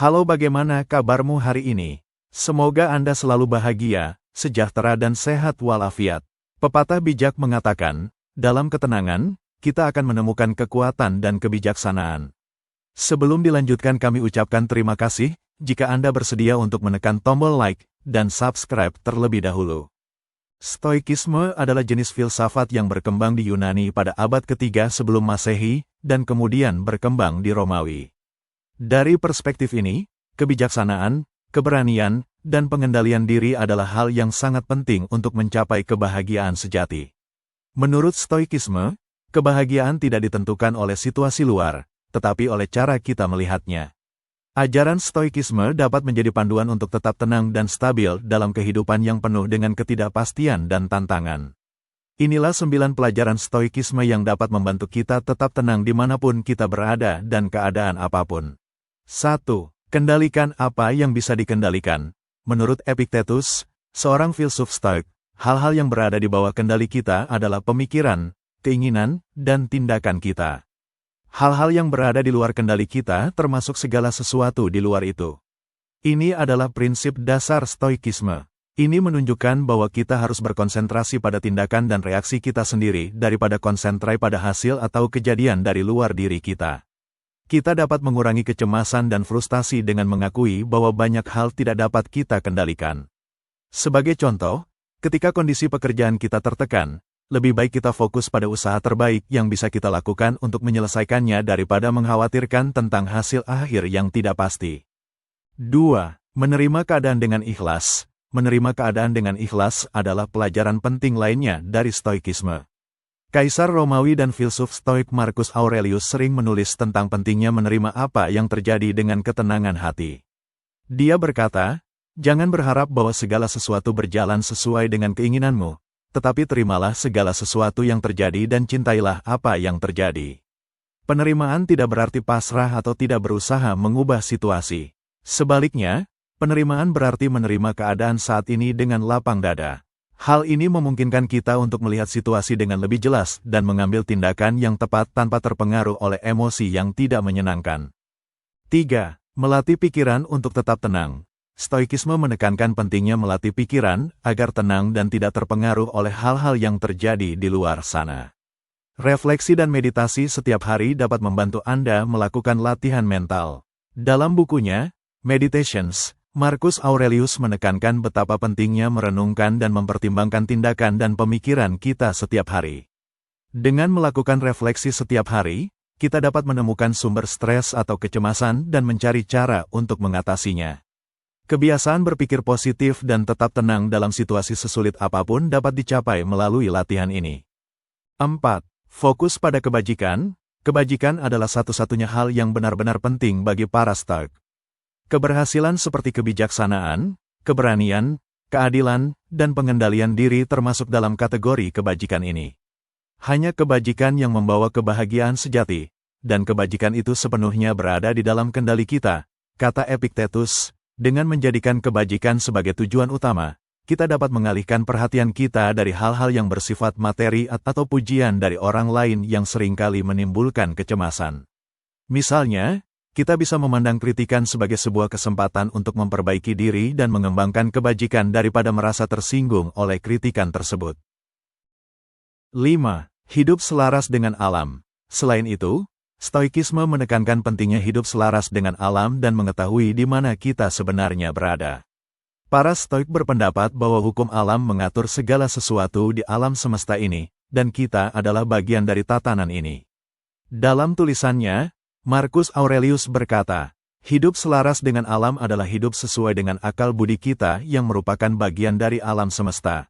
Halo, bagaimana kabarmu hari ini? Semoga Anda selalu bahagia, sejahtera dan sehat walafiat. Pepatah bijak mengatakan, dalam ketenangan, kita akan menemukan kekuatan dan kebijaksanaan. Sebelum dilanjutkan kami ucapkan terima kasih, jika Anda bersedia untuk menekan tombol like dan subscribe terlebih dahulu. Stoikisme adalah jenis filsafat yang berkembang di Yunani pada abad ketiga sebelum Masehi, dan kemudian berkembang di Romawi. Dari perspektif ini, kebijaksanaan, keberanian, dan pengendalian diri adalah hal yang sangat penting untuk mencapai kebahagiaan sejati. Menurut Stoikisme, kebahagiaan tidak ditentukan oleh situasi luar, tetapi oleh cara kita melihatnya. Ajaran Stoikisme dapat menjadi panduan untuk tetap tenang dan stabil dalam kehidupan yang penuh dengan ketidakpastian dan tantangan. Inilah 9 pelajaran Stoikisme yang dapat membantu kita tetap tenang dimanapun kita berada dan keadaan apapun. 1. Kendalikan apa yang bisa dikendalikan. Menurut Epictetus, seorang filsuf Stoik, hal-hal yang berada di bawah kendali kita adalah pemikiran, keinginan, dan tindakan kita. Hal-hal yang berada di luar kendali kita termasuk segala sesuatu di luar itu. Ini adalah prinsip dasar Stoikisme. Ini menunjukkan bahwa kita harus berkonsentrasi pada tindakan dan reaksi kita sendiri daripada konsentrasi pada hasil atau kejadian dari luar diri kita. Kita dapat mengurangi kecemasan dan frustasi dengan mengakui bahwa banyak hal tidak dapat kita kendalikan. Sebagai contoh, ketika kondisi pekerjaan kita tertekan, lebih baik kita fokus pada usaha terbaik yang bisa kita lakukan untuk menyelesaikannya daripada mengkhawatirkan tentang hasil akhir yang tidak pasti. 2. Menerima keadaan dengan ikhlas. Menerima keadaan dengan ikhlas adalah pelajaran penting lainnya dari Stoikisme. Kaisar Romawi dan filsuf Stoik Marcus Aurelius sering menulis tentang pentingnya menerima apa yang terjadi dengan ketenangan hati. Dia berkata, jangan berharap bahwa segala sesuatu berjalan sesuai dengan keinginanmu, tetapi terimalah segala sesuatu yang terjadi dan cintailah apa yang terjadi. Penerimaan tidak berarti pasrah atau tidak berusaha mengubah situasi. Sebaliknya, penerimaan berarti menerima keadaan saat ini dengan lapang dada. Hal ini memungkinkan kita untuk melihat situasi dengan lebih jelas dan mengambil tindakan yang tepat tanpa terpengaruh oleh emosi yang tidak menyenangkan. 3. Melatih pikiran untuk tetap tenang. Stoikisme menekankan pentingnya melatih pikiran agar tenang dan tidak terpengaruh oleh hal-hal yang terjadi di luar sana. Refleksi dan meditasi setiap hari dapat membantu Anda melakukan latihan mental. Dalam bukunya, Meditations, Marcus Aurelius menekankan betapa pentingnya merenungkan dan mempertimbangkan tindakan dan pemikiran kita setiap hari. Dengan melakukan refleksi setiap hari, kita dapat menemukan sumber stres atau kecemasan dan mencari cara untuk mengatasinya. Kebiasaan berpikir positif dan tetap tenang dalam situasi sesulit apapun dapat dicapai melalui latihan ini. 4. Fokus pada kebajikan. Kebajikan adalah satu-satunya hal yang benar-benar penting bagi para Stoik. Keberhasilan seperti kebijaksanaan, keberanian, keadilan, dan pengendalian diri termasuk dalam kategori kebajikan ini. Hanya kebajikan yang membawa kebahagiaan sejati, dan kebajikan itu sepenuhnya berada di dalam kendali kita, kata Epictetus. Dengan menjadikan kebajikan sebagai tujuan utama, kita dapat mengalihkan perhatian kita dari hal-hal yang bersifat materi atau pujian dari orang lain yang seringkali menimbulkan kecemasan. Misalnya, kita bisa memandang kritikan sebagai sebuah kesempatan untuk memperbaiki diri dan mengembangkan kebajikan daripada merasa tersinggung oleh kritikan tersebut. 5. Hidup selaras dengan alam. Selain itu, Stoikisme menekankan pentingnya hidup selaras dengan alam dan mengetahui di mana kita sebenarnya berada. Para Stoik berpendapat bahwa hukum alam mengatur segala sesuatu di alam semesta ini, dan kita adalah bagian dari tatanan ini. Dalam tulisannya, Marcus Aurelius berkata, hidup selaras dengan alam adalah hidup sesuai dengan akal budi kita yang merupakan bagian dari alam semesta.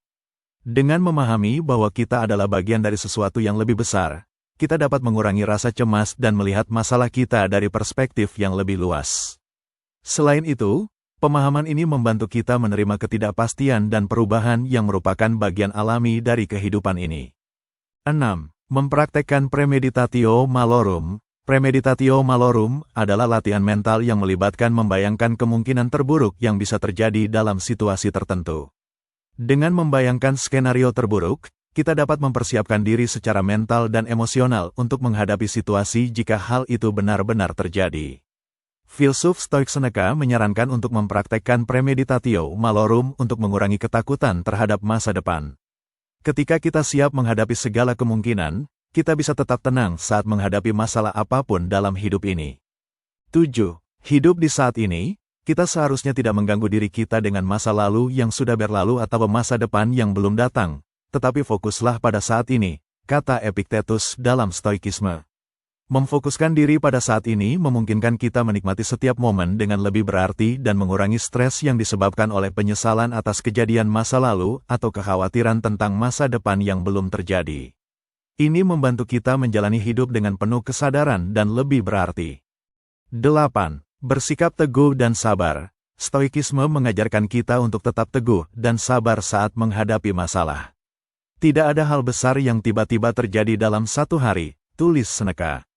Dengan memahami bahwa kita adalah bagian dari sesuatu yang lebih besar, kita dapat mengurangi rasa cemas dan melihat masalah kita dari perspektif yang lebih luas. Selain itu, pemahaman ini membantu kita menerima ketidakpastian dan perubahan yang merupakan bagian alami dari kehidupan ini. 6. Mempraktekkan premeditatio malorum. Premeditatio malorum adalah latihan mental yang melibatkan membayangkan kemungkinan terburuk yang bisa terjadi dalam situasi tertentu. Dengan membayangkan skenario terburuk, kita dapat mempersiapkan diri secara mental dan emosional untuk menghadapi situasi jika hal itu benar-benar terjadi. Filsuf Stoik Seneca menyarankan untuk mempraktekkan premeditatio malorum untuk mengurangi ketakutan terhadap masa depan. Ketika kita siap menghadapi segala kemungkinan, kita bisa tetap tenang saat menghadapi masalah apapun dalam hidup ini. 7. Hidup di saat ini, kita seharusnya tidak mengganggu diri kita dengan masa lalu yang sudah berlalu atau masa depan yang belum datang, tetapi fokuslah pada saat ini, kata Epictetus dalam Stoikisme. Memfokuskan diri pada saat ini memungkinkan kita menikmati setiap momen dengan lebih berarti dan mengurangi stres yang disebabkan oleh penyesalan atas kejadian masa lalu atau kekhawatiran tentang masa depan yang belum terjadi. Ini membantu kita menjalani hidup dengan penuh kesadaran dan lebih berarti. 8. Bersikap teguh dan sabar. Stoikisme mengajarkan kita untuk tetap teguh dan sabar saat menghadapi masalah. Tidak ada hal besar yang tiba-tiba terjadi dalam satu hari, tulis Seneca.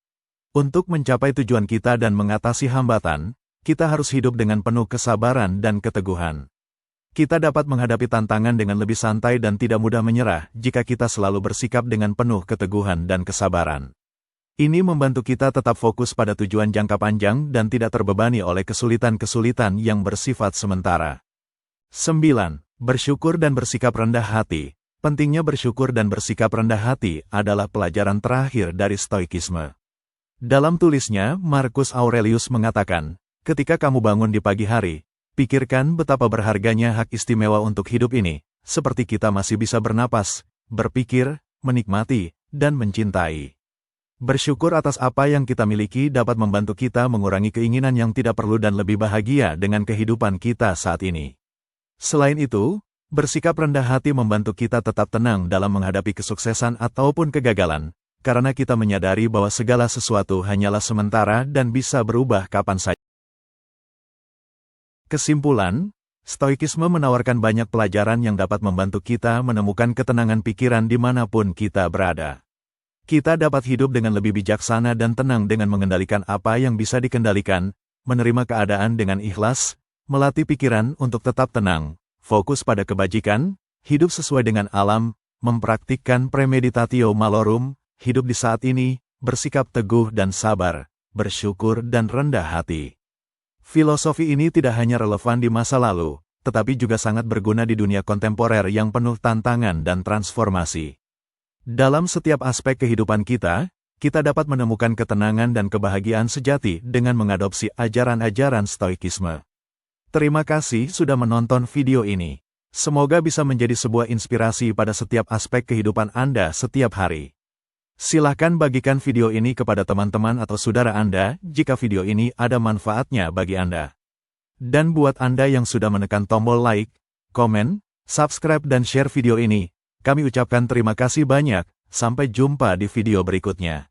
Untuk mencapai tujuan kita dan mengatasi hambatan, kita harus hidup dengan penuh kesabaran dan keteguhan. Kita dapat menghadapi tantangan dengan lebih santai dan tidak mudah menyerah jika kita selalu bersikap dengan penuh keteguhan dan kesabaran. Ini membantu kita tetap fokus pada tujuan jangka panjang dan tidak terbebani oleh kesulitan-kesulitan yang bersifat sementara. 9. Bersyukur dan bersikap rendah hati. Pentingnya bersyukur dan bersikap rendah hati adalah pelajaran terakhir dari Stoikisme. Dalam tulisnya, Marcus Aurelius mengatakan, ketika kamu bangun di pagi hari, pikirkan betapa berharganya hak istimewa untuk hidup ini, seperti kita masih bisa bernapas, berpikir, menikmati, dan mencintai. Bersyukur atas apa yang kita miliki dapat membantu kita mengurangi keinginan yang tidak perlu dan lebih bahagia dengan kehidupan kita saat ini. Selain itu, bersikap rendah hati membantu kita tetap tenang dalam menghadapi kesuksesan ataupun kegagalan, karena kita menyadari bahwa segala sesuatu hanyalah sementara dan bisa berubah kapan saja. Kesimpulan, Stoikisme menawarkan banyak pelajaran yang dapat membantu kita menemukan ketenangan pikiran dimanapun kita berada. Kita dapat hidup dengan lebih bijaksana dan tenang dengan mengendalikan apa yang bisa dikendalikan, menerima keadaan dengan ikhlas, melatih pikiran untuk tetap tenang, fokus pada kebajikan, hidup sesuai dengan alam, mempraktikkan premeditatio malorum, hidup di saat ini, bersikap teguh dan sabar, bersyukur dan rendah hati. Filosofi ini tidak hanya relevan di masa lalu, tetapi juga sangat berguna di dunia kontemporer yang penuh tantangan dan transformasi. Dalam setiap aspek kehidupan kita dapat menemukan ketenangan dan kebahagiaan sejati dengan mengadopsi ajaran-ajaran Stoikisme. Terima kasih sudah menonton video ini. Semoga bisa menjadi sebuah inspirasi pada setiap aspek kehidupan Anda setiap hari. Silakan bagikan video ini kepada teman-teman atau saudara Anda jika video ini ada manfaatnya bagi Anda. Dan buat Anda yang sudah menekan tombol like, komen, subscribe dan share video ini, kami ucapkan terima kasih banyak. Sampai jumpa di video berikutnya.